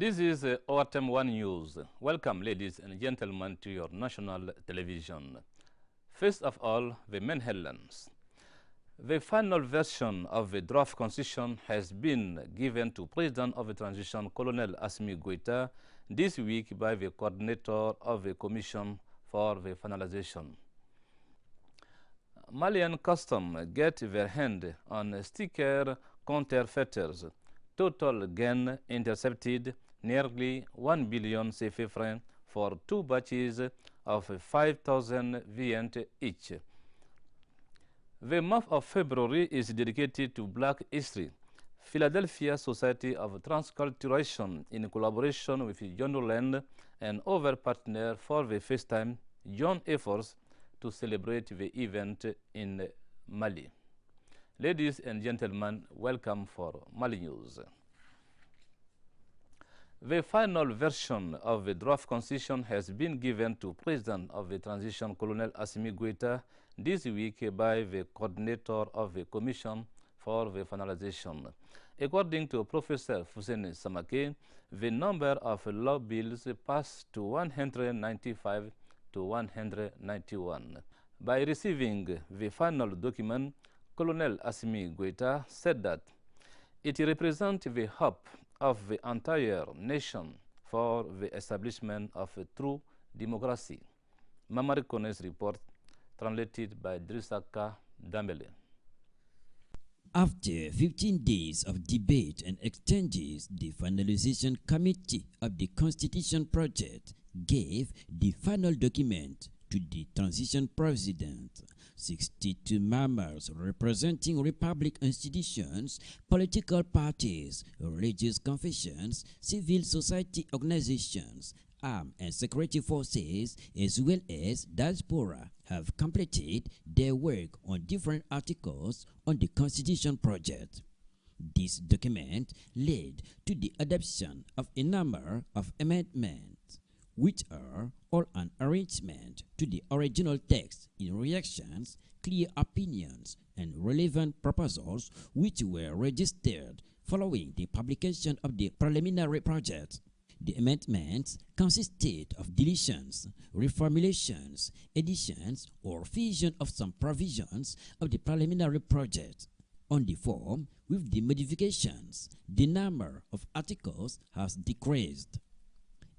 This is Autumn 1 News. Welcome, ladies and gentlemen, to your national television. First of all, the main headlines. The final version of the draft constitution has been given to President of the Transition, Colonel Assimi Goïta, this week by the coordinator of the Commission for the finalization. Malian customs get their hand on sticker counterfeiters. Total gain intercepted nearly 1 billion CFA francs for 2 batches of 5,000 viands each. The month of February is dedicated to Black History. Philadelphia Society of Transculturation, in collaboration with John Land and other partners, for the first time joined efforts to celebrate the event in Mali. Ladies and gentlemen, welcome for Mali News. The final version of the draft constitution has been given to President of the Transition, Colonel Assimi Goïta, this week by the coordinator of the Commission for the finalization. According to Professor Fousseni Samake, the number of law bills passed to 195 to 191. By receiving the final document, Colonel Assimi Goïta said that it represents the hope of the entire nation for the establishment of a true democracy. Mamari Kone's report, translated by Drisaka Dambele. After 15 days of debate and exchanges, the finalization committee of the Constitution project gave the final document to the transition president. 62 members representing republic institutions, political parties, religious confessions, civil society organizations, armed and security forces, as well as diaspora, have completed their work on different articles on the Constitution project. This document led to the adoption of a number of amendments, which are all an arrangement to the original text in reactions, clear opinions, and relevant proposals which were registered following the publication of the preliminary project. The amendments consisted of deletions, reformulations, additions, or fusion of some provisions of the preliminary project. On the form, with the modifications, the number of articles has decreased.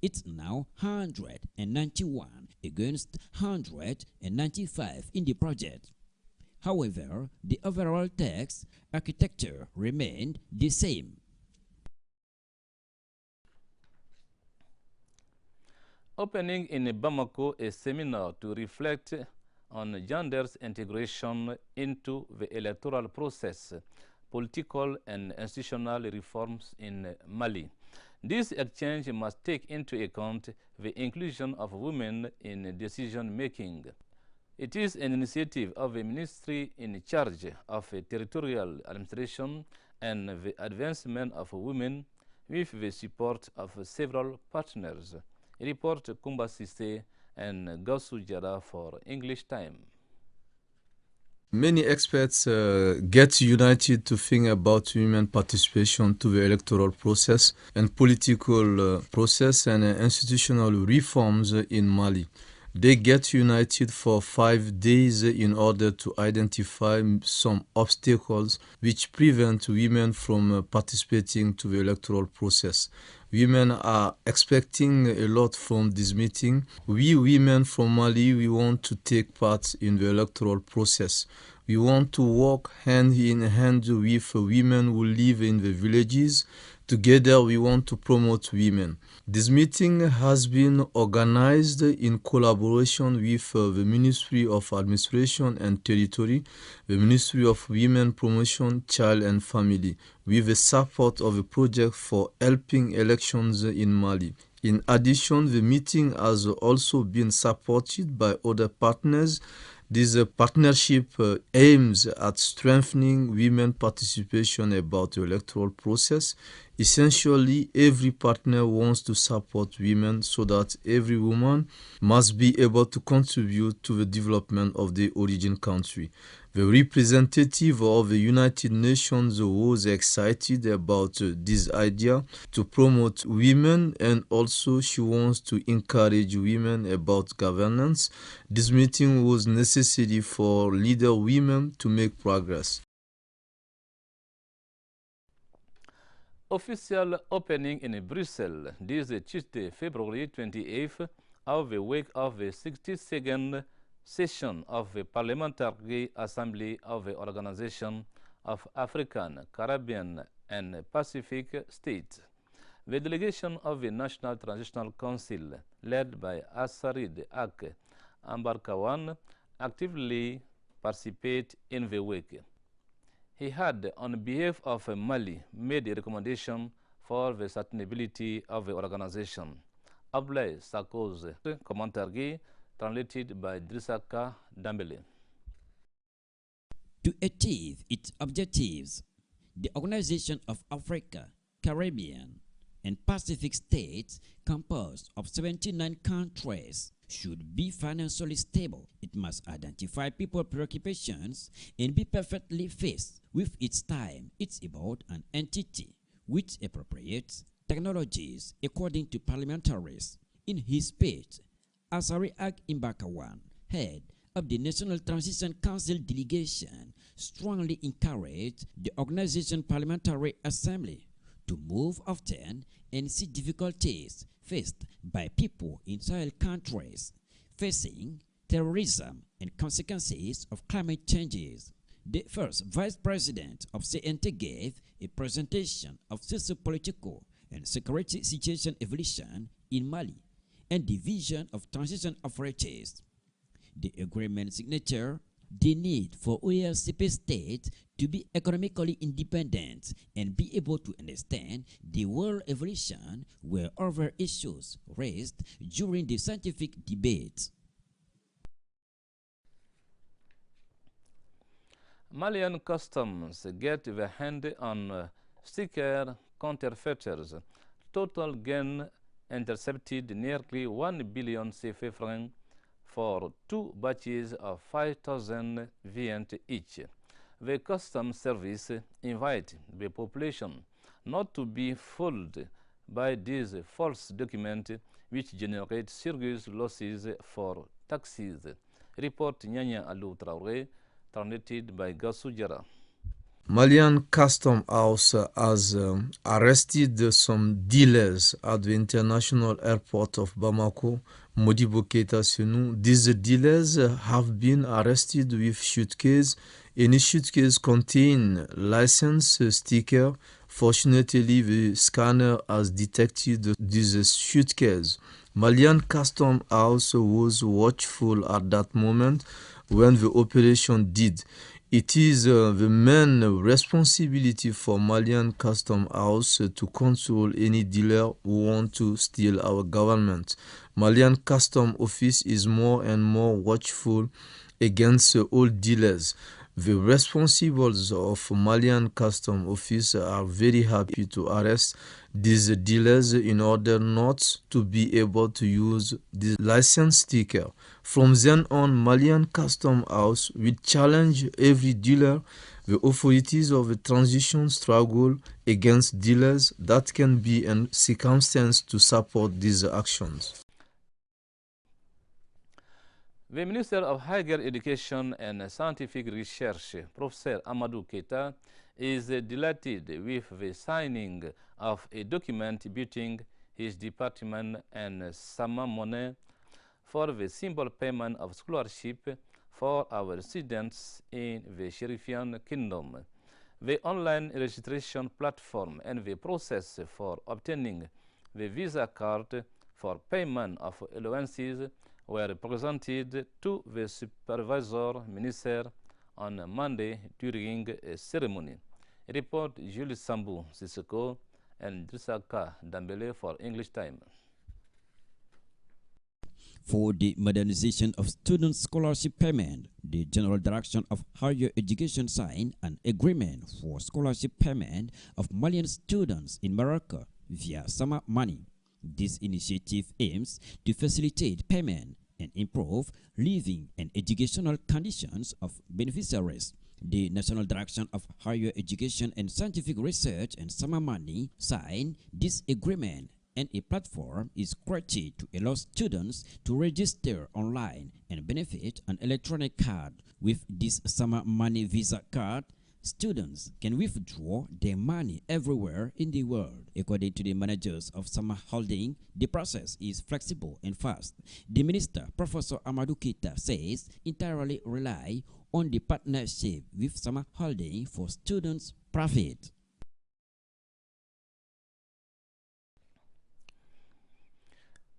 It's now 191 against 195 in the project. However, the overall text architecture remained the same. Opening in Bamako a seminar to reflect on gender's integration into the electoral process, political and institutional reforms in Mali. This exchange must take into account the inclusion of women in decision-making. It is an initiative of the ministry in charge of territorial administration and the advancement of women, with the support of several partners. Report Kumba Sisse and Gausu Jara for English Time. Many experts get united to think about women participation to the electoral process and political process and institutional reforms in Mali. They get united for 5 days in order to identify some obstacles which prevent women from participating to the electoral process. Women are expecting a lot from this meeting. We women from Mali, we want to take part in the electoral process. We want to work hand in hand with women who live in the villages. Together, we want to promote women. This meeting has been organized in collaboration with the Ministry of Administration and Territory, the Ministry of Women Promotion, Child and Family, with the support of a project for helping elections in Mali. In addition, the meeting has also been supported by other partners. This partnership aims at strengthening women participation about the electoral process, Essentially, every partner wants to support women so that every woman must be able to contribute to the development of the origin country. The representative of the United Nations was excited about this idea to promote women, and also she wants to encourage women about governance. This meeting was necessary for leader women to make progress. Official opening in Brussels this Tuesday, February 28th, of the week of the 62nd session of the Parliamentary Assembly of the Organization of African, Caribbean, and Pacific States. The delegation of the National Transitional Council, led by Assarid Ak Ambarkawan, actively participate in the week. He had, on behalf of Mali, made a recommendation for the sustainability of the organization. Ablai Sako's commentary, translated by Drisaka Dambele. To achieve its objectives, the Organization of Africa, Caribbean, and Pacific States, composed of 79 countries, should be financially stable. It must identify people's preoccupations and be perfectly faced with its time. It's about an entity which appropriates technologies according to parliamentaries. In his speech, Asari Ak Imbakawan, head of the National Transition Council delegation, strongly encouraged the organization Parliamentary Assembly to move often and see difficulties faced by people in Sahel countries facing terrorism and consequences of climate changes. The first Vice President of CNT gave a presentation of socio-political and security situation evolution in Mali and the vision of transition authorities. The agreement signature, the need for OLCP states to be economically independent and be able to understand the world evolution were other issues raised during the scientific debates. Malian customs get the hand on sticker counterfeiters. Total gain intercepted nearly 1 billion CFA francs for 2 batches of 5,000 VNT each. The customs service invite the population not to be fooled by these false documents which generate serious losses for taxes. Report Nyanya Alou Traoré, translated by Gassou Diarra. Malian Custom House has arrested some dealers at the international airport of Bamako, Modibo Keita Senou. These dealers have been arrested with suitcase. Any suitcase contain license sticker. Fortunately, the scanner has detected this suitcase. Malian Custom House was watchful at that moment when the operation did. It is the main responsibility for Malian Custom House to control any dealer who want to steal our government. Malian Custom Office is more and more watchful against all dealers. The responsibles of Malian Custom Office are very happy to arrest these dealers in order not to be able to use the license sticker. From then on, Malian Custom House will challenge every dealer. The authorities of the transition struggle against dealers that can be a circumstance to support these actions. The Minister of Higher Education and Scientific Research, Professor Amadou Keita, is delighted with the signing of a document between his department and Sama Money for the simple payment of scholarship for our students in the Sherifian Kingdom. The online registration platform and the process for obtaining the visa card for payment of allowances were presented to the supervisor minister on Monday during a ceremony. Report Jules Sambou Sissoko and Drisaka Dambele for English Time. For the modernization of student scholarship payment, the General Direction of Higher Education signed an agreement for scholarship payment of Malian students in Morocco via summer money. This initiative aims to facilitate payment and improve living and educational conditions of beneficiaries. The National Direction of Higher Education and Scientific Research and Summer Money signed this agreement, and a platform is created to allow students to register online and benefit an electronic card. With this Summer Money Visa card, students can withdraw their money everywhere in the world. According to the managers of Summer Holding, the process is flexible and fast. The minister, Professor Amadou Keita, says entirely rely on the partnership with Summer Holding for students' profit.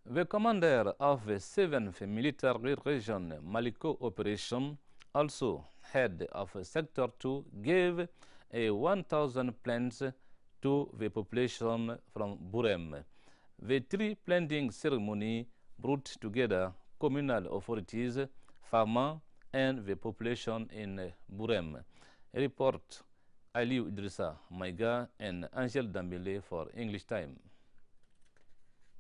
The commander of the 7th Military Region Maliko operation, also head of Sector 2, gave a 1,000 plants to the population from Burem. The tree planting ceremony brought together communal authorities, farmers, and the population in Burem. Report Aliou Idrissa Maiga and Angel Dambele for English Time.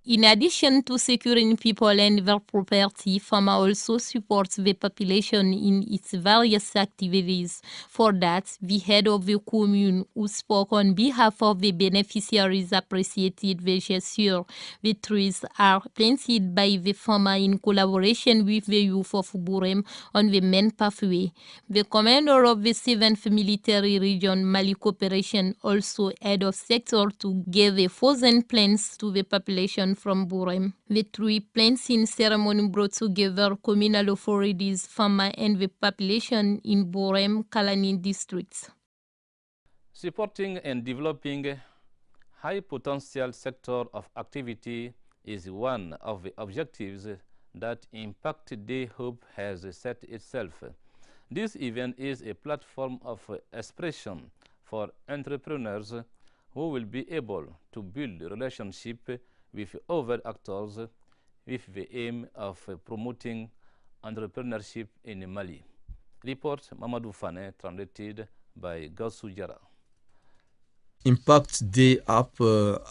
In addition to securing people and their property, FAMA also supports the population in its various activities. For that, the head of the commune, who spoke on behalf of the beneficiaries, appreciated the gesture. The trees are planted by the FAMA in collaboration with the youth of Burem on the main pathway. The commander of the 7th Military Region Mali Operation, also head of Sector 2, gave 1,000 plants to the population from Burem. The tree planting ceremony brought together communal authorities, FAMA, and the population in Burem, Kalani districts. Supporting and developing high potential sector of activity is one of the objectives that Impact Day Hub has set itself. This event is a platform of expression for entrepreneurs who will be able to build relationships with other actors with the aim of promoting entrepreneurship in Mali. Report Mamadou Fane, translated by Gassou Diarra. Impact Day app,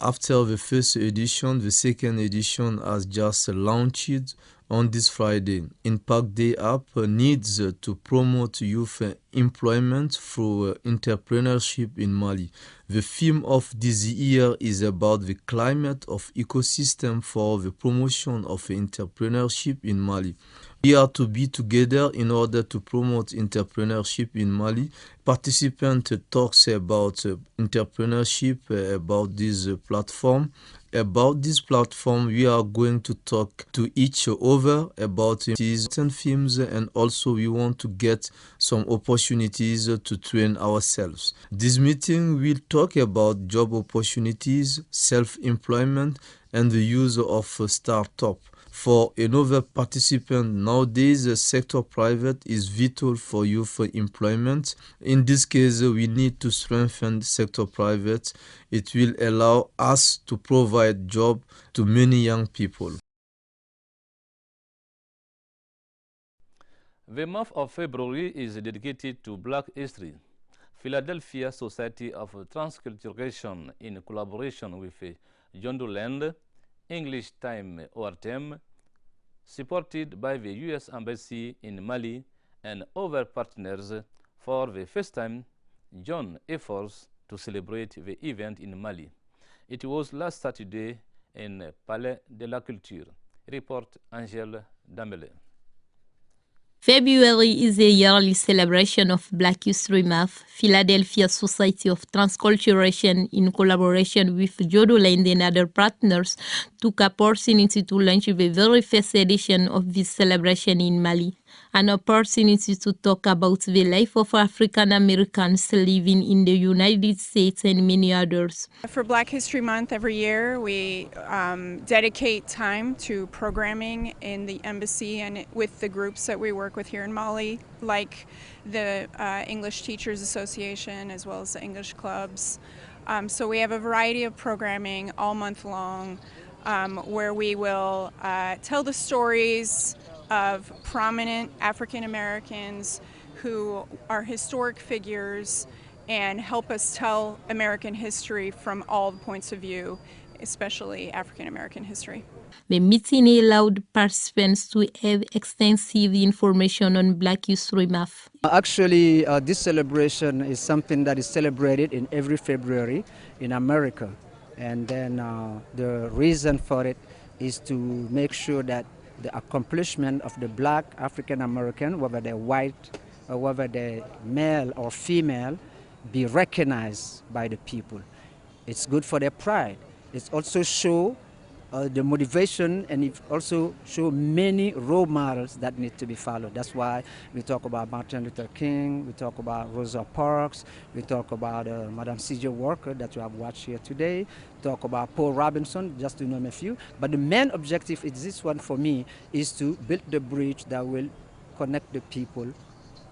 after the first edition, the second edition has just launched on this Friday. Impact Day app needs to promote youth employment through entrepreneurship in Mali. The theme of this year is about the climate of ecosystem for the promotion of entrepreneurship in Mali. We are to be together in order to promote entrepreneurship in Mali. Participant talks about entrepreneurship, about this platform. About this platform, we are going to talk to each other about these themes, and also we want to get some opportunities to train ourselves. This meeting will talk about job opportunities, self-employment, and the use of startup. For another participant, nowadays the sector private is vital for youth employment. In this case, we need to strengthen sector private. It will allow us to provide job to many young people. The month of February is dedicated to Black History. Philadelphia Society of Transculturation, in collaboration with Jondoland, English Time ORTM, supported by the U.S. Embassy in Mali and other partners, for the first time joined efforts to celebrate the event in Mali. It was last Saturday in Palais de la Culture. Report Angel Dambele. February is a yearly celebration of Black History Month. Philadelphia Society of Transculturation, in collaboration with Jodoland and other partners, took opportunity to launch the very first edition of this celebration in Mali. An opportunity to talk about the life of African Americans living in the United States and many others. For Black History Month every year, we dedicate time to programming in the embassy and with the groups that we work with here in Mali, like the English Teachers Association as well as the English clubs. So we have a variety of programming all month long. where we will tell the stories of prominent African Americans who are historic figures and help us tell American history from all the points of view, especially African American history. The meeting allowed participants to have extensive information on Black History Month. Actually, this celebration is something that is celebrated in every February in America. And then the reason for it is to make sure that the accomplishment of the Black African American, whether they're white or whether they're male or female, be recognized by the people. It's good for their pride. It also shows the motivation, and it also shows many role models that need to be followed. That's why we talk about Martin Luther King, we talk about Rosa Parks, we talk about Madam C.J. Walker that you have watched here today, talk about Paul Robinson, just to name a few. But the main objective is this one for me, is to build the bridge that will connect the people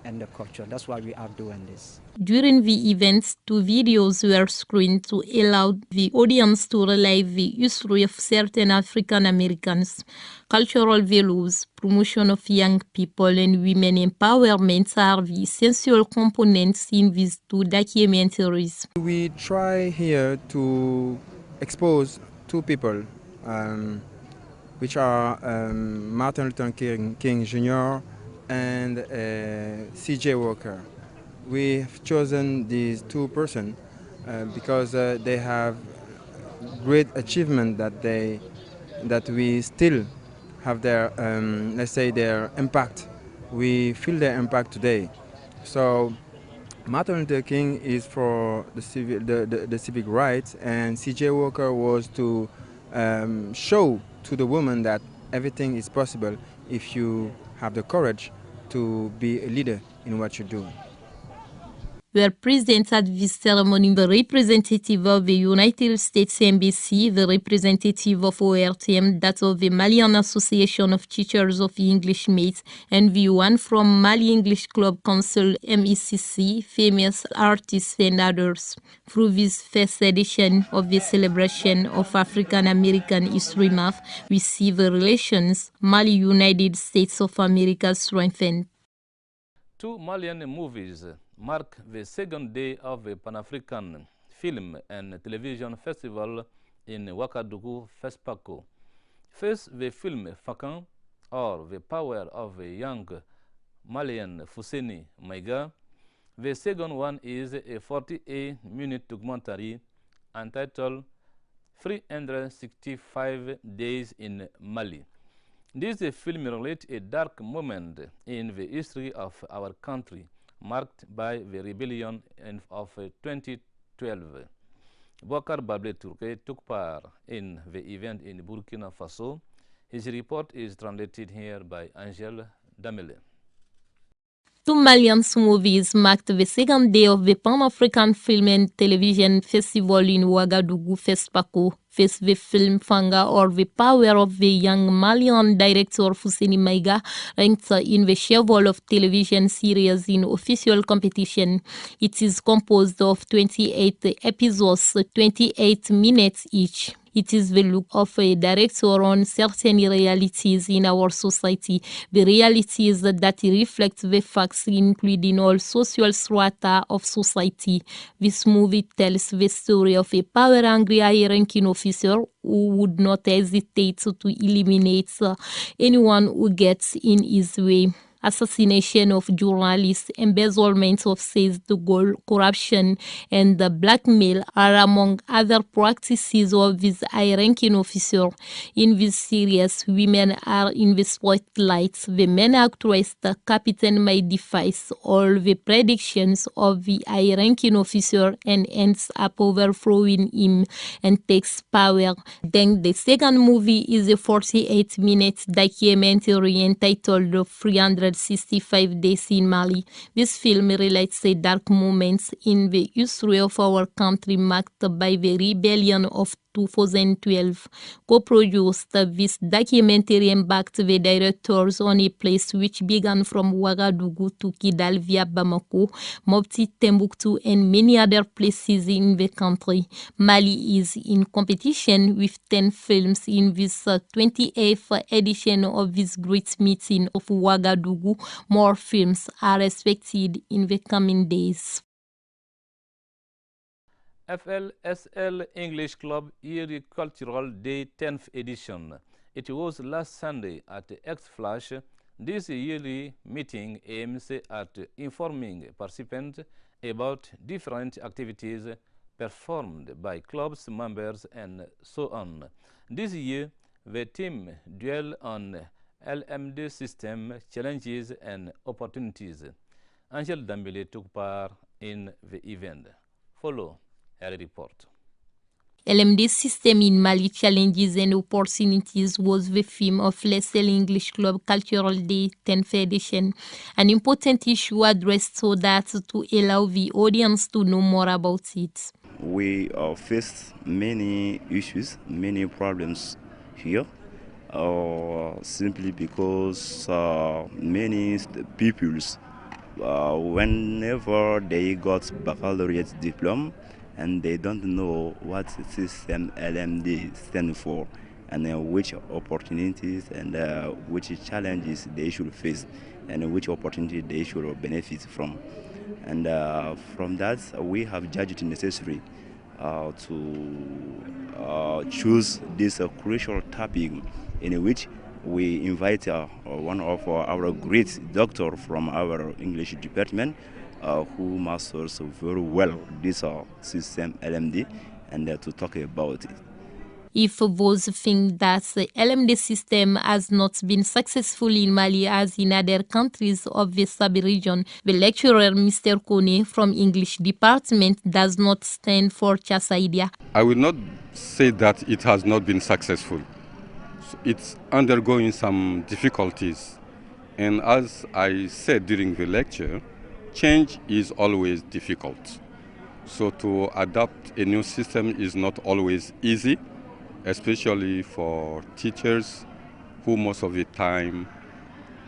and the culture. That's why we are doing this. During the event, 2 videos were screened to allow the audience to relive the history of certain African Americans, cultural values, promotion of young people, and women empowerment are the essential components in these 2 documentaries. We try here to expose 2 people, which are Martin Luther King Jr. and C.J. Walker. We've chosen these 2 persons because they have great achievement that we still have their, let's say, their impact. We feel their impact today. So Martin Luther King is for the civic rights, and C.J. Walker was to show to the woman that everything is possible if you have the courage to be a leader in what you do. Were present at this ceremony the representative of the United States Embassy, the representative of ORTM, that of the Malian Association of Teachers of English Mates, and the one from Mali English Club Council MECC, famous artists and others. Through this first edition of the celebration of African American History Month, we see the relations Mali-United States of America strengthened. 2 Malian movies mark the second day of the Pan-African Film and Television Festival in Ouagadougou, FESPACO. First, the film Fakan, or The Power of a Young Malian Fousseni Maïga. The second one is a 48-minute documentary entitled 365 Days in Mali. This film relates a dark moment in the history of our country, marked by the rebellion of 2012. Bakary Bablé Touré took part in the event in Burkina Faso. His report is translated here by Angèle Damele. 2 Malian movies marked the second day of the Pan-African Film and Television Festival in Ouagadougou, FESPACO. First, the film Fanga, or The Power of the Young Malian director Fousseni Maïga, ranked in the Cheval of Television series in official competition. It is composed of 28 episodes, 28 minutes each. It is the look of a director on certain realities in our society, the realities that reflect the facts, including all social strata of society. This movie tells the story of a power-hungry high-ranking officer who would not hesitate to eliminate anyone who gets in his way. Assassination of journalists, embezzlement of seized gold, corruption, and blackmail are among other practices of this high-ranking officer. In this series, women are in the spotlight. The main actress, the captain, may defies all the predictions of the high-ranking officer and ends up overthrowing him and takes power. Then the second movie is a 48-minute documentary entitled 365 Days in Mali. This film relates the dark moments in the history of our country marked by the rebellion of 2012. Co-produced, this documentary embarked the directors on a place which began from Ouagadougou to Kidal via Bamako, Mopti, Timbuktu, and many other places in the country. Mali is in competition with 10 films in this 28th edition of this great meeting of Ouagadougou. More films are expected in the coming days. FLSL English Club Yearly Cultural Day 10th edition. It was last Sunday at X-Flash. This yearly meeting aims at informing participants about different activities performed by clubs, members, and so on. This year, the theme dwells on LMD system challenges and opportunities. Angel Dambele took part in the event. Follow her report. LMD system in Mali challenges and opportunities was the theme of Lesel English Club Cultural Day 10th edition, an important issue addressed so that to allow the audience to know more about it. We faced many issues, many problems here, simply because many peoples, whenever they got baccalaureate diploma, and they don't know what system LMD stands for, and which opportunities and which challenges they should face, and which opportunity they should benefit from. And from that, we have judged it necessary to choose this crucial topic, in which we invite one of our great doctors from our English department, who masters very well this system LMD, and to talk about it. If those think that the LMD system has not been successful in Mali as in other countries of the sub-region, the lecturer Mr. Kone from English department does not stand for such idea. I will not say that it has not been successful. It's undergoing some difficulties. And as I said during the lecture, change is always difficult. So to adapt a new system is not always easy, especially for teachers who most of the time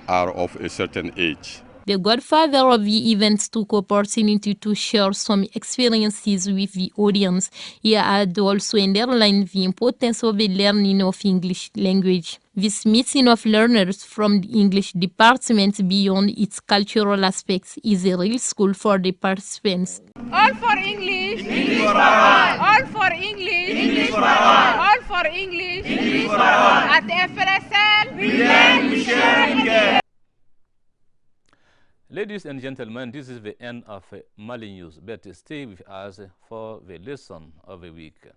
are of a certain age. The godfather of the event took opportunity to share some experiences with the audience. He had also underlined the importance of the learning of English language. This meeting of learners from the English department beyond its cultural aspects is a real school for the participants. All for English, English for all. All for English, English for all. All for English, English for all. At FLSL, we learn, we share, and give. Ladies and gentlemen, this is the end of Mali News, but stay with us for the lesson of the week,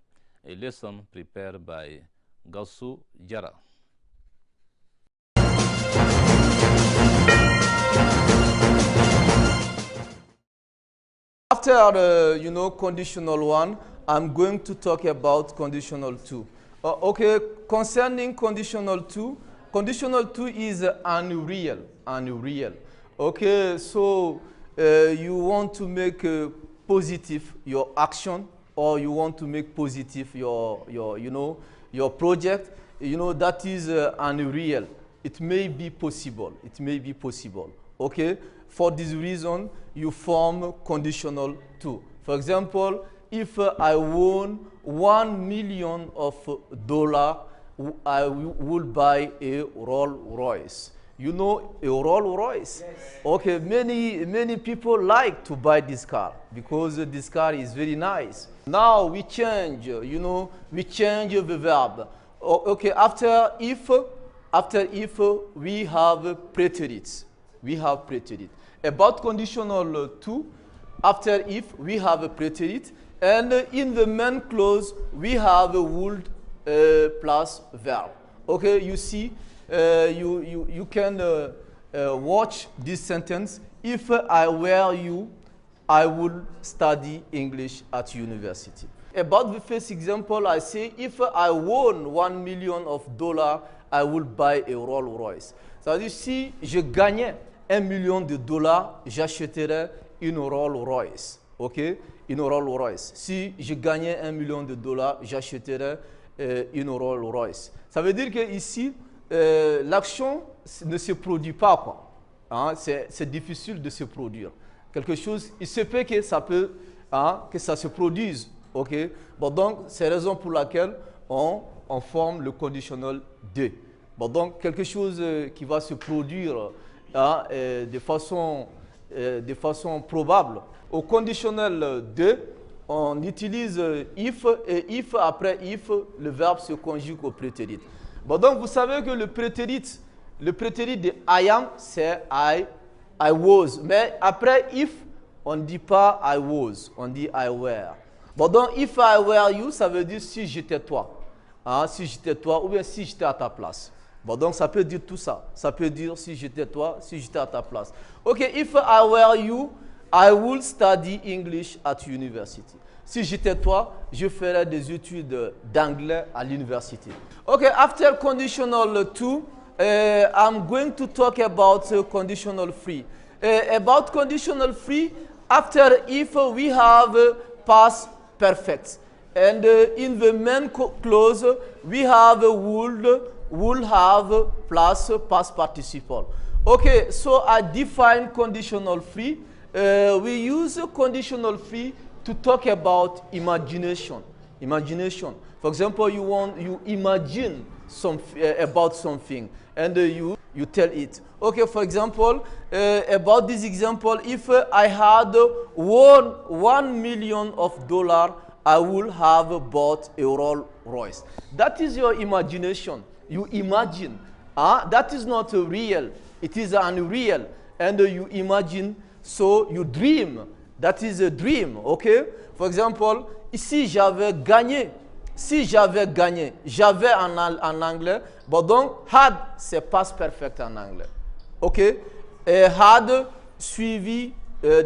a lesson prepared by Gaussou Diarra. After the conditional one, I'm going to talk about conditional two. Okay, concerning conditional two is unreal. Okay, so you want to make positive your action, or you want to make positive your project. That is unreal. It may be possible. Okay, for this reason you form conditional two. For example, if I won $1 million, I will buy a Rolls Royce. You know a Rolls Royce? Yes. Okay, many people like to buy this car because this car is very nice. Now we change, we change the verb. Okay, after if we have preterite. About conditional two, after if we have a preterite, and in the main clause we have a would plus verb. Okay, you see. You can watch this sentence. If I were you, I would study English at university. About the first example, I say if I won $1 million, I would buy a Rolls Royce. C'est-à-dire si je gagnais $1 million, j'achèterais une Rolls Royce. ok, une Rolls Royce. Si je gagnais $1 million, j'achèterais une Rolls Royce. Ça veut dire que ici, l'action ne se produit pas, quoi. Hein, c'est difficile de se produire. Quelque chose, il se peut que ça peut, que ça se produise, ok. Bon, donc c'est la raison pour laquelle on forme le conditionnel de. Bon, donc quelque chose qui va se produire de façon probable. Au conditionnel de, on utilise if, et if, après if, le verbe se conjugue au prétérit. Bon, donc vous savez que le prétérit de I am, c'est I was. Mais après if, on ne dit pas I was, on dit I were. Bon, donc if I were you, ça veut dire si j'étais toi. Si j'étais toi, ou bien si j'étais à ta place. Bon, donc ça peut dire tout ça. Ça peut dire si j'étais toi, si j'étais à ta place. Ok, if I were you, I would study English at university. Si j'étais toi, je ferais des études d'anglais à l'université. Ok, after conditional 2, I'm going to talk about conditional 3. About conditional 3, after if we have past perfect. And in the main clause, we have would have plus past participle. Okay, so I define conditional 3. We use conditional 3 to talk about imagination. Imagination. For example, you imagine about something, and you tell it. Okay, for example, about this example, if I had won $1 million, I would have bought a Rolls Royce. That is your imagination. You imagine. That is not real. It is unreal. And you imagine, so you dream. That is a dream, okay? For example, si j'avais gagné, j'avais en anglais, but donc had, c'est past perfect en anglais. Ok? Et had suivi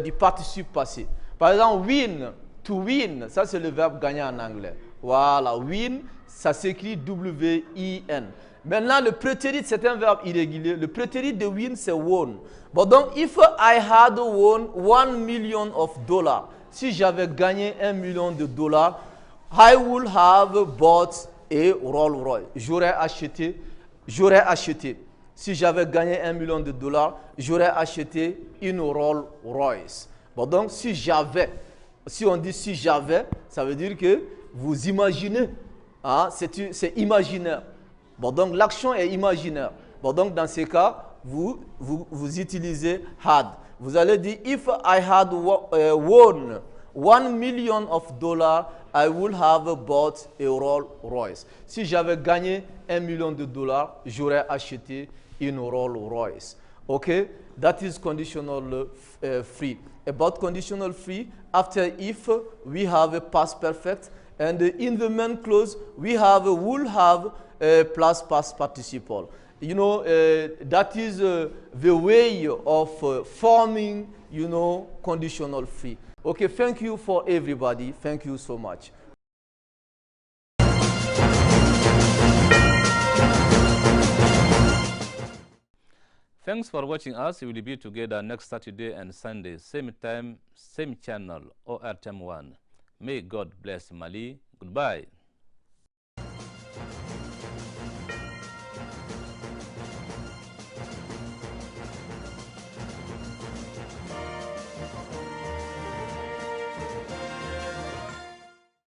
du participe passé. Par exemple, win, to win, ça c'est le verbe gagner en anglais. Voilà, win, ça s'écrit W-I-N. Maintenant, le prétérit, c'est un verbe irrégulier. Le prétérit de win, c'est won. Bon, donc, if I had won $1 million, si j'avais gagné $1 million, I would have bought a Rolls Royce. J'aurais acheté. Si j'avais gagné $1 million, j'aurais acheté une Rolls Royce. Bon, donc, si on dit si j'avais, ça veut dire que vous imaginez. C'est imaginaire. Bon, donc l'action est imaginaire. Bon, donc dans ces cas, vous utilisez had. Vous allez dire, if I had won $1 million, I would have bought a Rolls Royce. Si j'avais gagné $1 million, j'aurais acheté une Rolls Royce. Okay, that is conditional 3. About conditional 3, after if, we have a past perfect. And in the main clause, we have will have plus past participle. You know, that is the way of forming, conditional 3. Okay, thank you for everybody. Thank you so much. Thanks for watching us. We will be together next Saturday and Sunday, same time, same channel, ORTM1. May God bless Mali. Goodbye.